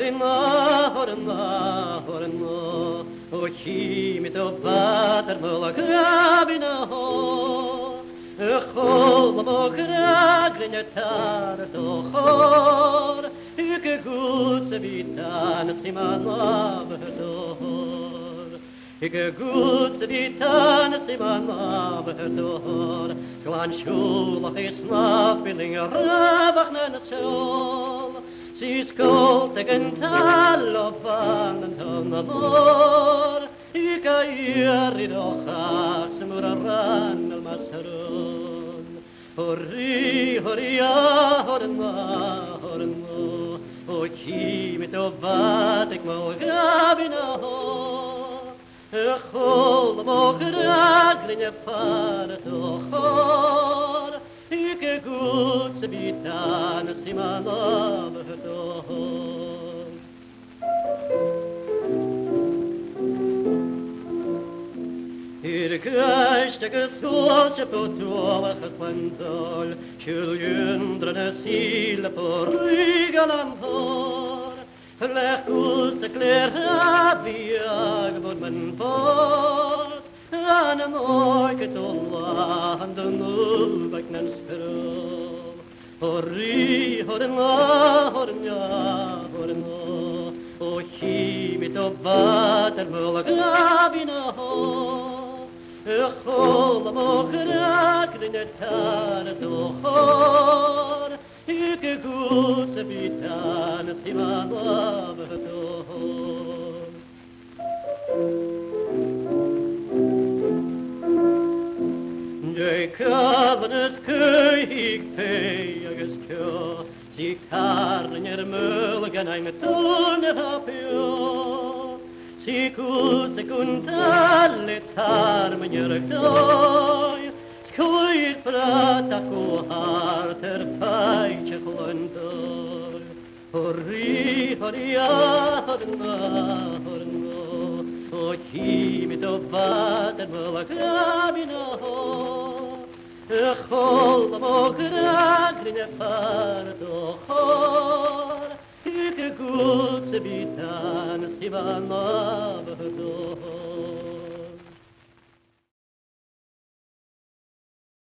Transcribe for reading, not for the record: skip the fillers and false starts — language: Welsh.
horna, o chimit o bater mol grabina ho, chol mo gragrin tar to chor, ik gut se vitan simanav dor. Ik gut se vitan simanav dor, glan shul is nafiling ravach nan sol. Si skolt egen tal of van en amor, ik a ieri dochach smur ran al masron. Hori, horia, horma, o chimit o vat ik mo gabina ho. Chol mo gragrin far to chor, ik gut se bitan simanov dor. Geist gesolche potol gesplantol, children sil por rigalantor. Leg us kler aviag bod men port, an oike tolla and nul baknen skrol. Hori horna, o chimit o vater mul gabina ho. Chol mo gragrin tar to chor, ik gut se bitan simanav dor. De kavnes köig pei agus kjö, si karner mölgan ein tunne hapjö. Si kus kuntalle tarmenjer doi, skoit prata ko harter paiche klondor. Hori, horia, horna, o chimit o vater mula grabina ho. Chol mo gragrin far to chor, ik gut se bitan sivanov dor.